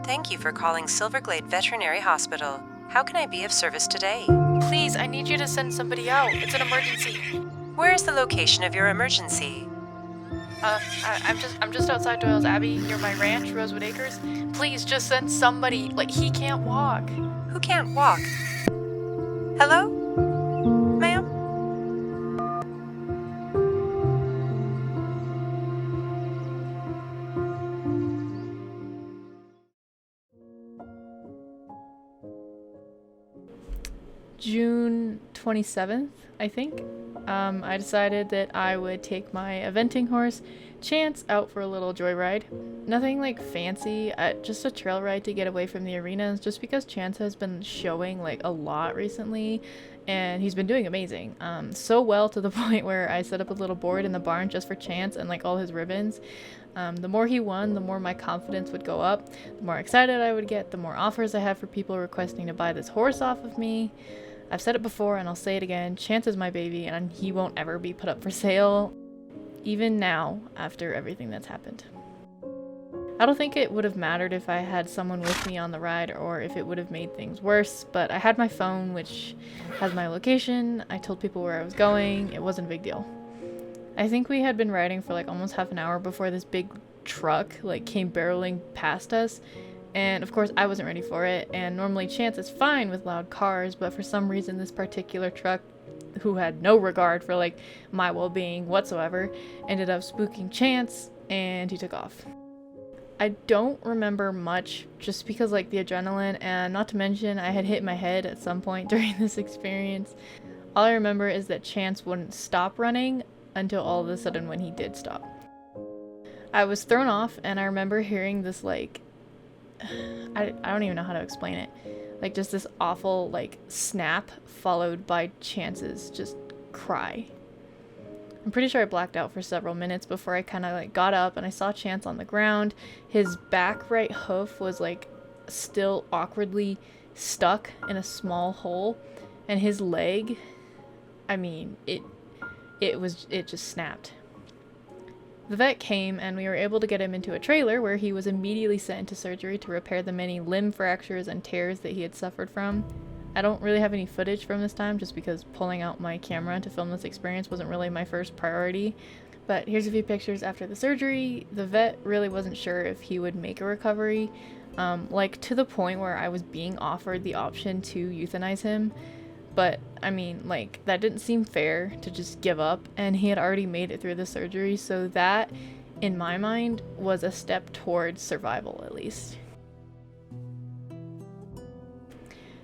Thank you for calling Silverglade Veterinary Hospital. How can I be of service today? Please, I need you to send somebody out. It's an emergency. Where is the location of your emergency? I'm just outside Doyle's Abbey near my ranch, Rosewood Acres. Please, just send somebody. Like, he can't walk. Who can't walk? Hello? Ma'am? June 27th, I think. I decided that I would take my eventing horse, Chance, out for a little joyride. Nothing like fancy, just a trail ride to get away from the arenas, just because Chance has been showing like a lot recently and he's been doing amazing. So well to the point where I set up a little board in the barn just for Chance and like all his ribbons. The more he won, the more my confidence would go up, the more excited I would get, the more offers I had for people requesting to buy this horse off of me. I've said it before and I'll say it again, Chance is my baby and he won't ever be put up for sale, even now after everything that's happened. I don't think it would have mattered if I had someone with me on the ride or if it would have made things worse, but I had my phone which has my location, I told people where I was going, it wasn't a big deal. I think we had been riding for like almost half an hour before this big truck like came barreling past us. And of course I wasn't ready for it, and normally Chance is fine with loud cars, but for some reason this particular truck, who had no regard for like my well-being whatsoever, ended up spooking Chance and he took off. I don't remember much just because like the adrenaline, and not to mention I had hit my head at some point during this experience. All I remember is that Chance wouldn't stop running until all of a sudden when he did stop. I was thrown off and I remember hearing this like I don't even know how to explain it. Like just this awful like snap followed by Chance's just cry. I'm pretty sure I blacked out for several minutes before I kind of like got up and I saw Chance on the ground. His back right hoof was like still awkwardly stuck in a small hole, and his leg, I mean, it just snapped. The vet came and we were able to get him into a trailer where he was immediately sent into surgery to repair the many limb fractures and tears that he had suffered from. I don't really have any footage from this time just because pulling out my camera to film this experience wasn't really my first priority. But here's a few pictures after the surgery. The vet really wasn't sure if he would make a recovery, like to the point where I was being offered the option to euthanize him. But, I mean, like, that didn't seem fair to just give up, and he had already made it through the surgery, so that, in my mind, was a step towards survival, at least.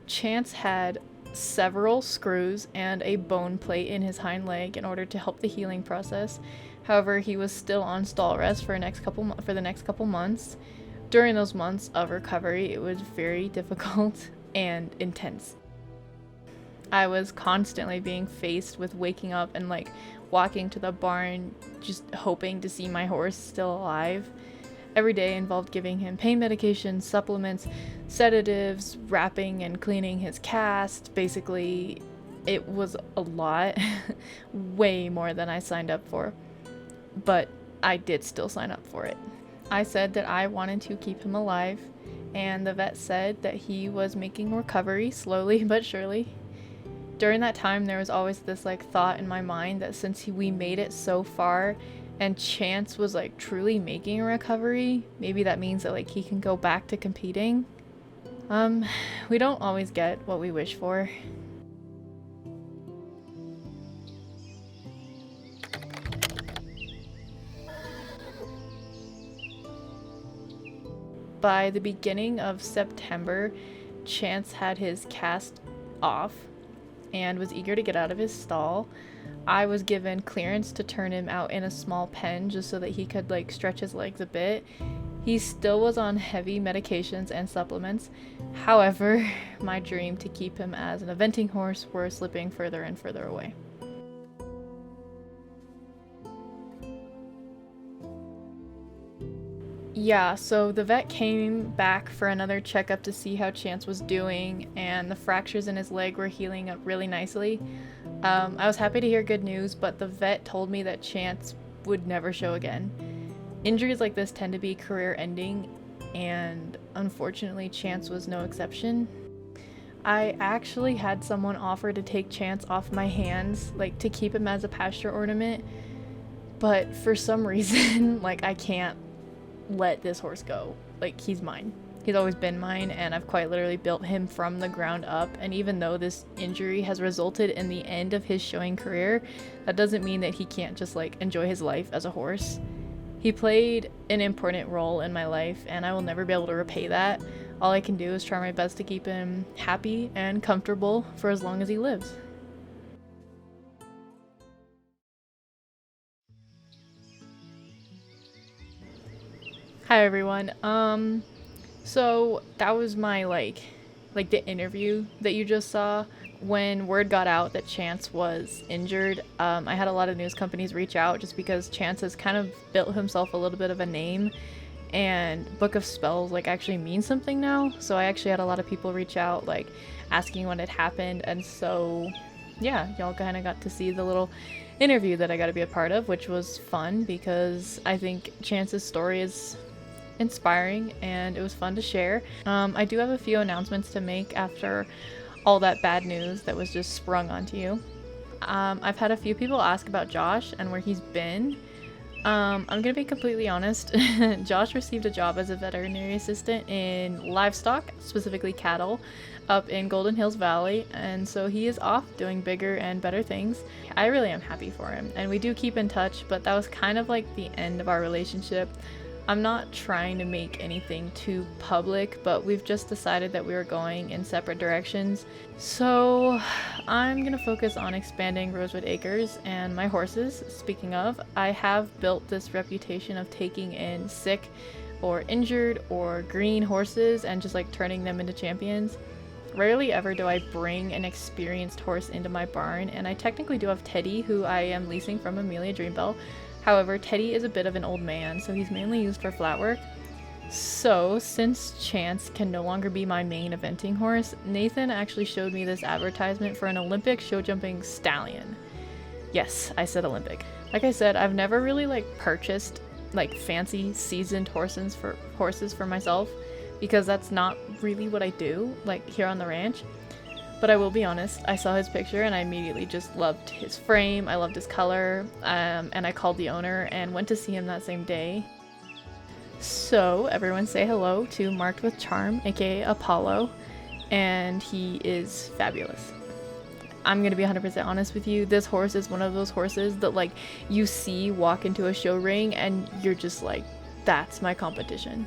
Chance had several screws and a bone plate in his hind leg in order to help the healing process. However, he was still on stall rest for the next couple months. During those months of recovery, it was very difficult and intense. I was constantly being faced with waking up and like walking to the barn just hoping to see my horse still alive. Every day involved giving him pain medication, supplements, sedatives, wrapping and cleaning his cast. Basically, it was a lot, way more than I signed up for. But I did still sign up for it. I said that I wanted to keep him alive, and the vet said that he was making recovery slowly but surely. During that time, there was always this like thought in my mind that since we made it so far and Chance was like truly making a recovery, maybe that means that like he can go back to competing. We don't always get what we wish for. By the beginning of September, Chance had his cast off and was eager to get out of his stall. I was given clearance to turn him out in a small pen just so that he could like stretch his legs a bit. He still was on heavy medications and supplements. However, my dream to keep him as an eventing horse were slipping further and further away. Yeah, so the vet came back for another checkup to see how Chance was doing, and the fractures in his leg were healing up really nicely. I was happy to hear good news, but the vet told me that Chance would never show again. Injuries like this tend to be career-ending, and unfortunately Chance was no exception. I actually had someone offer to take Chance off my hands, like to keep him as a pasture ornament, but for some reason, like I can't let this horse go. Like, he's mine. He's always been mine, and I've quite literally built him from the ground up. And even though this injury has resulted in the end of his showing career, that doesn't mean that he can't just like enjoy his life as a horse. He played an important role in my life, and I will never be able to repay that. All I can do is try my best to keep him happy and comfortable for as long as he lives. Hi everyone. So that was my like the interview that you just saw. When word got out that Chance was injured, I had a lot of news companies reach out just because Chance has kind of built himself a little bit of a name, and Book of Spells like actually means something now. So I actually had a lot of people reach out like asking what had happened, and so yeah, y'all kind of got to see the little interview that I got to be a part of, which was fun because I think Chance's story is inspiring and it was fun to share. I do have a few announcements to make after all that bad news that was just sprung onto you. I've had a few people ask about Josh and where he's been. I'm gonna be completely honest. Josh received a job as a veterinary assistant in livestock, specifically cattle, up in Golden Hills Valley, and so he is off doing bigger and better things. I really am happy for him, and we do keep in touch, but that was kind of like the end of our relationship. I'm not trying to make anything too public, but we've just decided that we are going in separate directions. So I'm gonna focus on expanding Rosewood Acres and my horses. Speaking of, I have built this reputation of taking in sick or injured or green horses and just like turning them into champions. Rarely ever do I bring an experienced horse into my barn, and I technically do have Teddy, who I am leasing from Amelia Dreambell. However, Teddy is a bit of an old man, so he's mainly used for flat work. So, since Chance can no longer be my main eventing horse, Nathan actually showed me this advertisement for an Olympic show jumping stallion. Yes, I said Olympic. Like I said, I've never really purchased fancy seasoned horses for myself, because that's not really what I do here on the ranch. But I will be honest, I saw his picture and I immediately just loved his frame, I loved his color, and I called the owner and went to see him that same day. So everyone say hello to Marked with Charm, aka Apollo, and he is fabulous. I'm gonna be 100% honest with you, this horse is one of those horses that you see walk into a show ring and you're just like, that's my competition.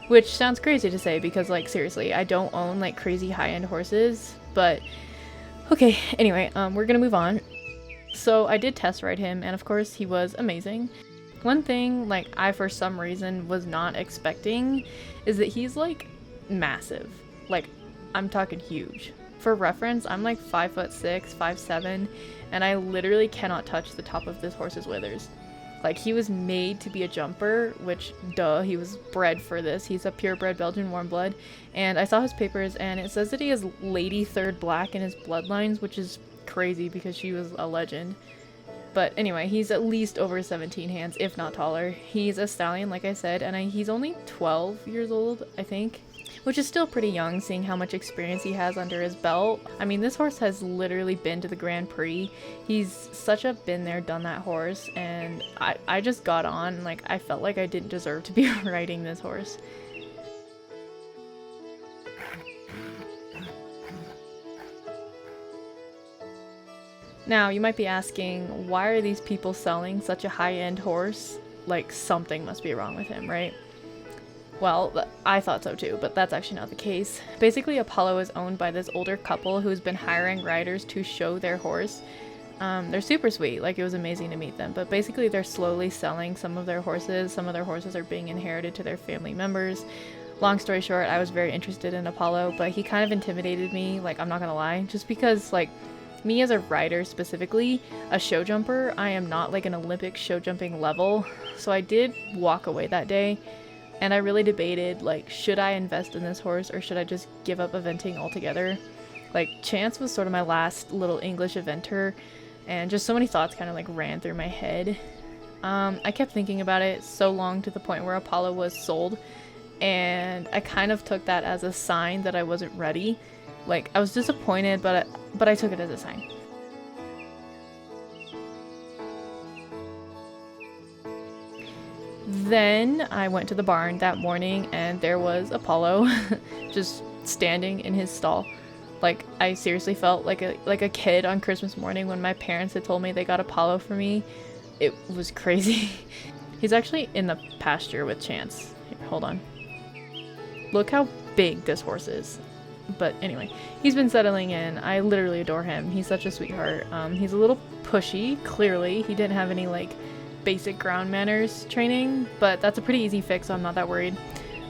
Which sounds crazy to say because seriously, I don't own crazy high-end horses. But okay, anyway, we're gonna move on. So I did test ride him, and of course he was amazing. One thing I for some reason was not expecting is that he's massive. I'm talking huge. For reference, I'm 5'6", 5'7", and I literally cannot touch the top of this horse's withers. He was made to be a jumper, which, duh, he was bred for this. He's a purebred Belgian warm blood. And I saw his papers, and it says that he has Lady Third Black in his bloodlines, which is crazy because she was a legend. But anyway, he's at least over 17 hands, if not taller. He's a stallion, like I said, and he's only 12 years old, I think. Which is still pretty young, seeing how much experience he has under his belt. I mean, this horse has literally been to the Grand Prix. He's such a been there, done that horse, and I just got on, I felt like I didn't deserve to be riding this horse. Now, you might be asking, why are these people selling such a high-end horse? Something must be wrong with him, right? Well, I thought so too, but that's actually not the case. Basically, Apollo is owned by this older couple who's been hiring riders to show their horse. They're super sweet, it was amazing to meet them, but basically they're slowly selling some of their horses. Some of their horses are being inherited to their family members. Long story short, I was very interested in Apollo, but he kind of intimidated me, I'm not gonna lie, just because, me as a rider specifically, a show jumper, I am not an Olympic show jumping level, so I did walk away that day. And I really debated, should I invest in this horse or should I just give up eventing altogether? Chance was sort of my last little English eventer, and just so many thoughts kind of ran through my head. I kept thinking about it so long to the point where Apollo was sold, and I kind of took that as a sign that I wasn't ready. Like, I was disappointed, but I took it as a sign. Then I went to the barn that morning and there was Apollo just standing in his stall. Like, I seriously felt like a kid on Christmas morning when my parents had told me they got Apollo for me. It was crazy. He's actually in the pasture with Chance. Here, hold on. Look how big this horse is. But anyway, he's been settling in. I literally adore him. He's such a sweetheart. He's a little pushy, clearly. He didn't have any like basic ground manners training, but that's a pretty easy fix, so I'm not that worried.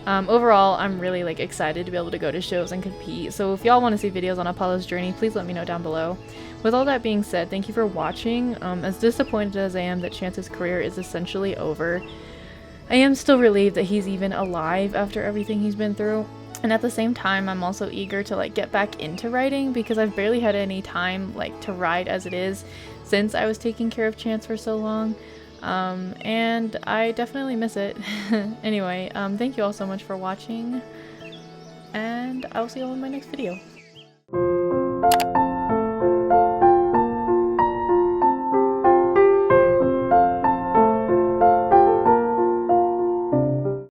Overall, I'm really like excited to be able to go to shows and compete. So if y'all want to see videos on Apollo's journey, please let me know down below. With all that being said, thank you for watching. As disappointed as I am that Chance's career is essentially over, I am still relieved that he's even alive after everything he's been through. And at the same time, I'm also eager to like get back into riding because I've barely had any time like to ride as it is since I was taking care of Chance for so long. And I definitely miss it. Anyway, thank you all so much for watching, and I will see you all in my next video.